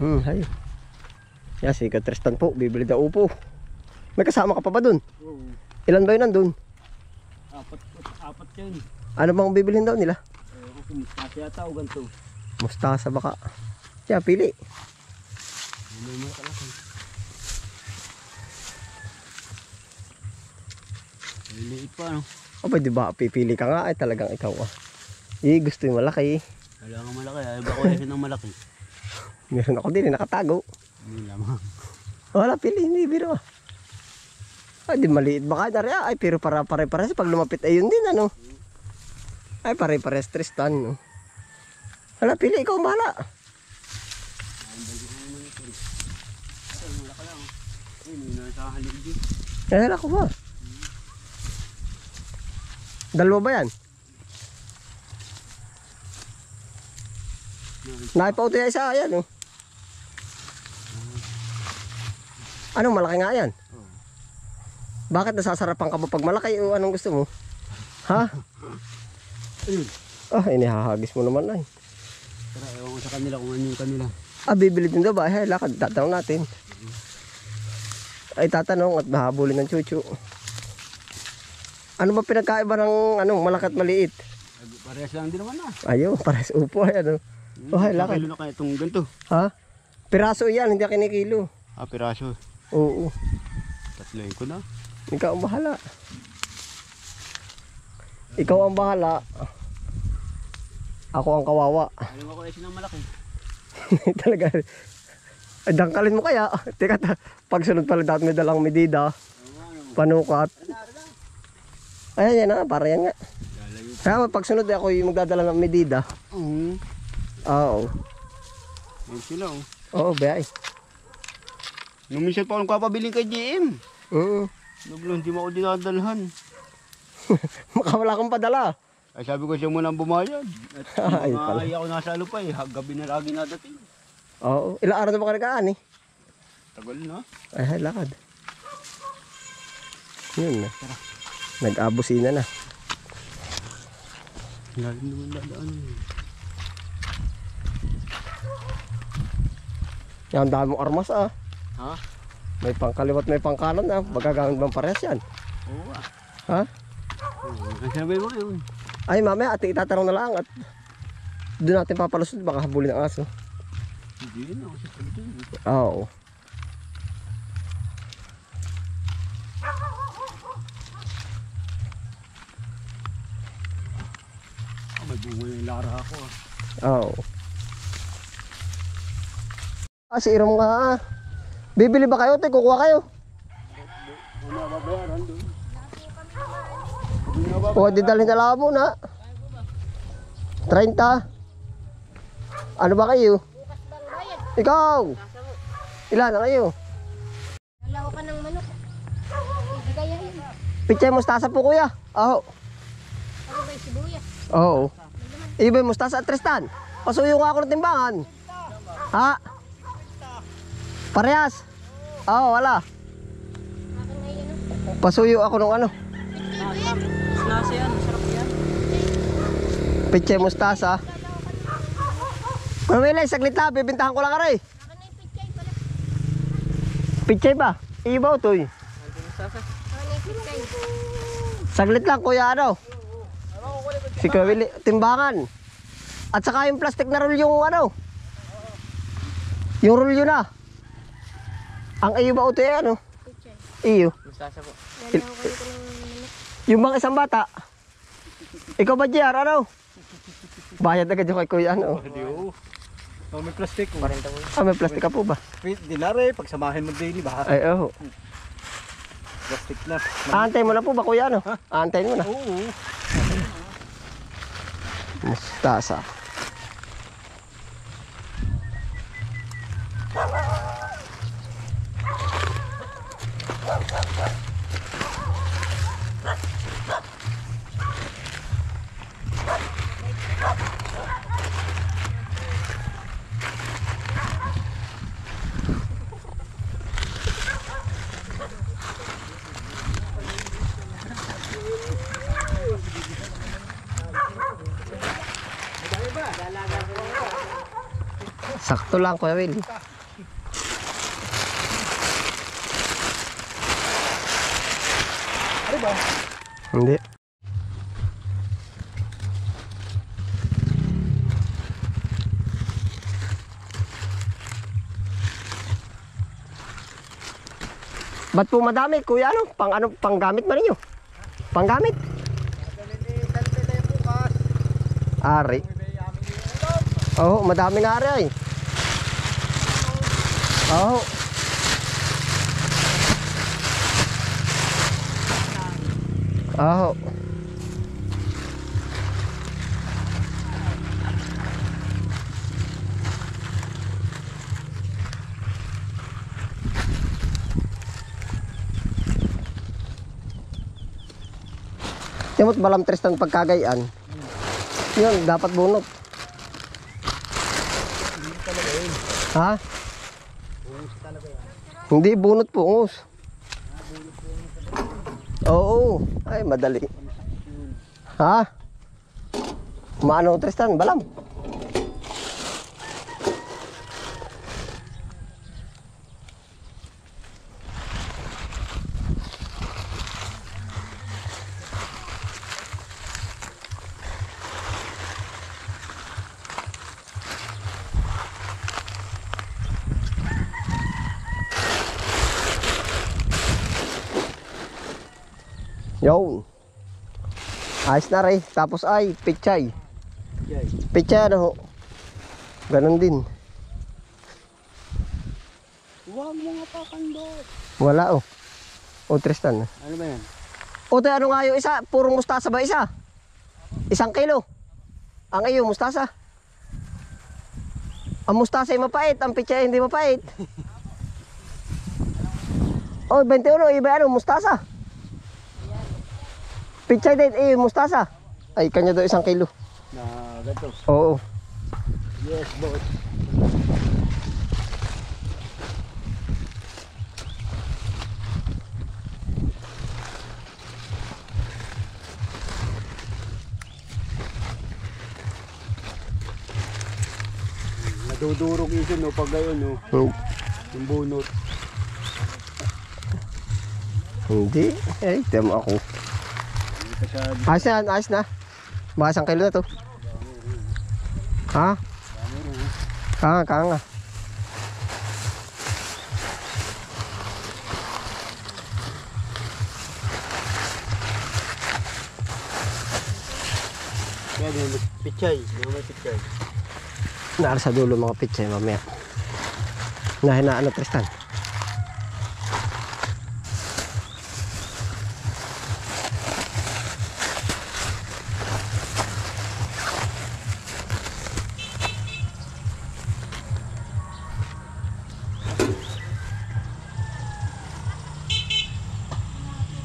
Hay. Yan, si Tristan po, bibili daw upo. May kasama ka pa ba dun? Oo. Ilan ba yun nandun? Apat yun. Ano bang bibilhin daw nila? Mustasa yata o ganito. Mustasa baka. Siya, pili. May mga kalaki. Liliit pa, no? Aba, di ba pipili ka nga ay talagang ikaw ah. Gusto yung malaki. Kailangan malaki. Ayaw ba ko yun ng malaki? Meron ako din, nakatago. Hindi lamang. Wala, pili, hindi, biro ah. Ay, di maliit baka na rin. Ay, pero pare-pares. Pag lumapit, ayun din, ano. Ay, pare-pares, Tristan, no. Wala, pili, ikaw ang bahala. Ay, malaki lang. Ay, may nasa halig din. Ay, ako ba? Dalawa ba yan? Nakipauto yan isa, ayan, oh. Anong malaki nga yan? Bakit nasasarapan ka ba pag malaki o anong gusto mo? Ha? Ah, inihahagis mo naman ay. Tara, ewan ko sa kanila kung ano yung kanila. Ah, bibili din daw ba? Ay, lakad, tatanong natin. Ay, tatanong at mahabulin ng chuchu. Ano ba pinagkaiba ng malaki at maliit? Parehas lang din naman ah. Ayaw, parehas upo ay ano. Oh, ay, lakad. Kilo na kaya itong ganito. Ha? Piraso yan, hindi kinikilo. Ah, piraso. Oo. Tatloy ko na. Ikaw ang bahala. Ikaw ang bahala. Ako ang kawawa. Alam ko kasi ng malaki. Talaga. Dangkalin mo kaya. Teka, pagsunod pala dati may dalang medida. Panukat. Ayan yan na, para yan nga. Kaya pagsunod ako yung magdadala ng medida. Oo. Yan sila oh. Oo, bayay. Nung minsan pa akong kapabiling kay GM. Naglang, hindi mo ako dinadalhan. Makawala kang padala. Ay sabi ko siya muna ang bumayad. At Ay, pala. ay ako nasa alupay, gabi na lagi nadating. Oo. Ilang araw na ba kanikaan eh? Tagal na. Ay, lakad. Yun na. Nag-abusina na. Lalim naman dadaan. Yan, dami mong armas ah. Ha? May pangkaliwat, may pangkanan ah. Magagamit bang parehas yan? Oo ah. Ha? Ang sabi mo yun. Ay, mamaya ati itatanong na lang at doon natin papalusod. Baka habulin ang aso. Hindi na ako sa pagdito. Oo. May bunga yung lara ako ah. Oo. Ah, si Irong nga. Bibili ba kayo? Kukuha kayo. Una babayaran doon. O, didalhin na lang muna. 30. Ano ba kayo? Ikaw. Ilan na kayo? Nalaw ka ng manok. Ibigay yun. Pichay mustasa po kuya. Oo. Ano ba yung sibuyas? Oo. Iba yung mustasa at Tristan. Pasuyo nga ako ng timbangan. Ha? Parehas? Oo, wala. Akin na yun. Pasuyo ako ng ano. Nasa yan. Masarap yan. Pichay mustasa. Kuya Willie, saglit lang. Bibintahan ko lang aray. Akin na yung pichay pala. Pichay ba? Ibaw to eh. Akin na yung pichay. Saglit lang kuya ano. Si Kuya Willie, timbangan. At saka yung plastic na roll yung ano. Yung roll yun na. Ang iyo ba ito eh ano? Pichay. Iyo. Mustasa po. Nalaw ko dito ng manok. Yung bang isang bata. Ikaw ba JR ano? Bayad agad yung kay kuya ano. Hindi oh. Oh, may plastic oh. 40 po. Ah, may plastic ka po ba? Dinare, pagsamahin mo daily ba? Ay, oo. Plastic na. Aantayin mo na po ba kuya ano? Aantayin mo na. Oo. Mustasa. Sakto lang, Kuya Will. Ano ba? Hindi. Ba't po madami, kuya? Ano? Panggamit man ninyo? Panggamit? Ari. Oo, madami nga ari ay. Oo. Oo. Timot balam Tristan pagkagayaan. Yun, dapat bunot. Ha? Hindi, bunot po, ungus. Oo, ay madali. Ha? Maano Tristan, balam. Yun. Ayos na rin. Tapos ay, pichay. Pichay ano ho. Ganon din. Huwag mo nga pakando. Wala oh. O Tristan. Ano ba yan? O tayo ano nga yung isa? Purong mustasa ba isa? 1 kilo. Ang iyo, mustasa. Ang mustasa ay mapait. Ang pichay hindi mapait. O 21. Iba ano, mustasa. Pichay din, mustasa. Ay, kanya daw 1 kilo. Na gato. Oo. Yes, boss. Nadudurog iso no pag gayon no. Yung bunot. Hindi. Eh, temo ako. Ayos na, ayos na. Baka 1 kilo na to. Ha? Kanga. Kaya din pichay, may pichay. Naara sa dulo mga pichay mamaya. Nahinaan na Tristan.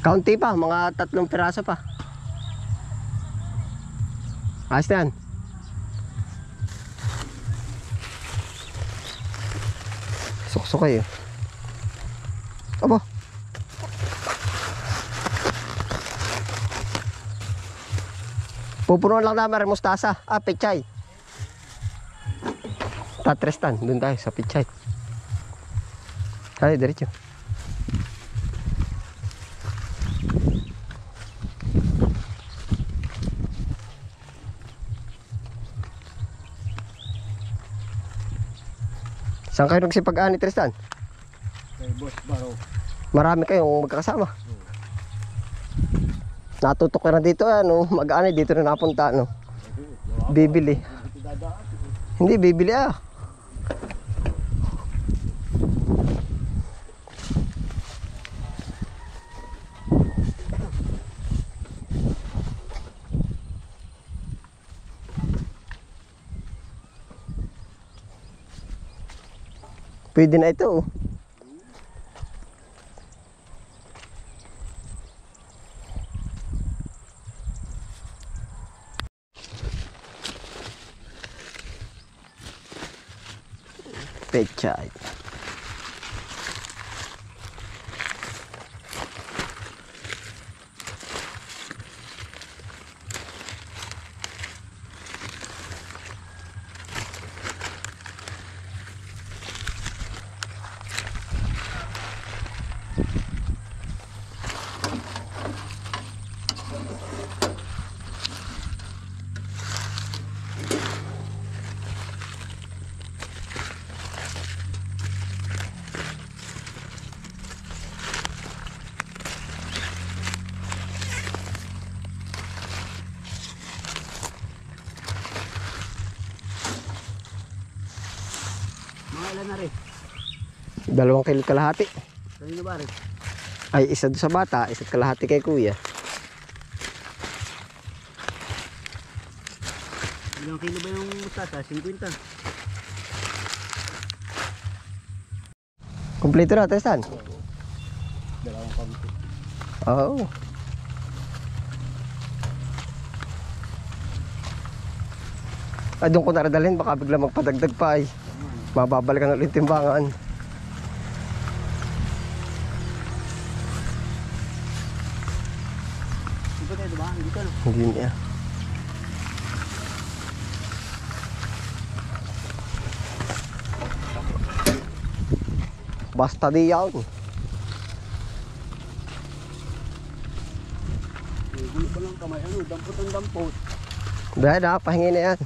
Kaunti pa, mga 3 piraso pa. Ayos na yan. Suksok kayo. Aba. Pupunuan lang namin mustasa. Ah, pichay. Tatrestan, dun tayo sa pichay. Ay, diretso. Saan kayo nagsipag-ani, Tristan? Kay Boss Baro. Marami kayong magkakasama. Natutok ka na dito, ano, mag-ani dito na napunta, ano. Bibili. Hindi, bibili ah. Pwede na ito oh. Pechay. Mga ilan na rin. 2 kilo kalahati. Kanino ba rin? Ay, isa doon sa bata, isa't kalahati kay kuya. Ilang kilo ba yung mustasa? 50. Kompleto na, Tristan? Dalawang pagko. Oo. Ay, doon ko naradalhin, baka bigla magpadagdag pa ay. Mababalikan ulit timbangan. Hindi ba tayo diba? Hindi ka no? Hindi niya. Basta di yan. Gulo pa lang kamay. Ano? Dampot ang dampot. Dahil na, pahingi na yan.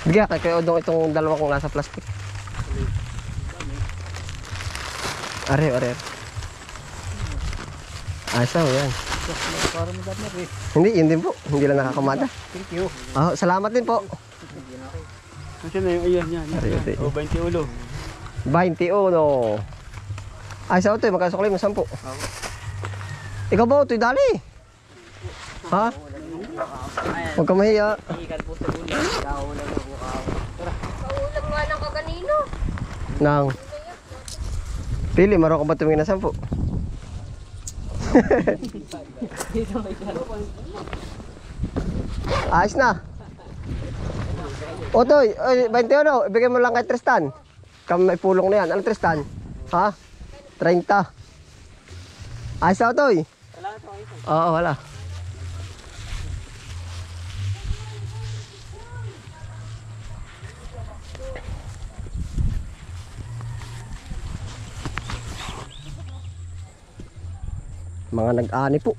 Bigyan kay Kuya Odong itong dalawa kong nasa plastic. Are. Ayos na, yan. Para mo dapat eh. Hindi, yun din po. Hindi lang nakakamada. Thank you. Oh, salamat din po. Kasi na yung ayan yan. Ariyote. O 20 ulo. 21. Ay, sa Otoy, magkasuklay mo 10. Ikaw ba, Otoy, dali? Ha? Huwag ka mahiya. Ikan po sa ulo. Kaulan na po ako. Kaulam nga ng kaganino. Nang. Pili, maro ka ba tumingin na 10? Ayos na. Otoy, 21. Ibigay mo lang kay Tristan. Kami may pulong na yan. Ano Tristan? Ha? 30. Ayos na, Otoy. Oo, wala. Mga nag-ani po.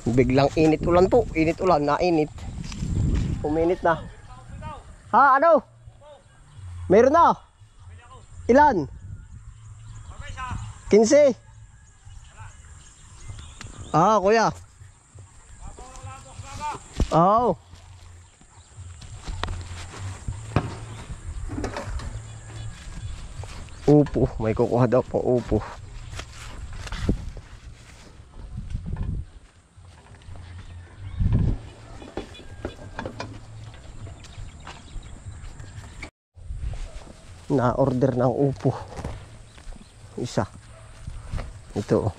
Biglang init ulan po. Init ulan, nainit. Uminit na. Ha, ano? Meron na. Ilan? 15. Ah, kuya. Oo. Upo. May kukuha daw pang upo. Na-order ng upo. Isa. Ito.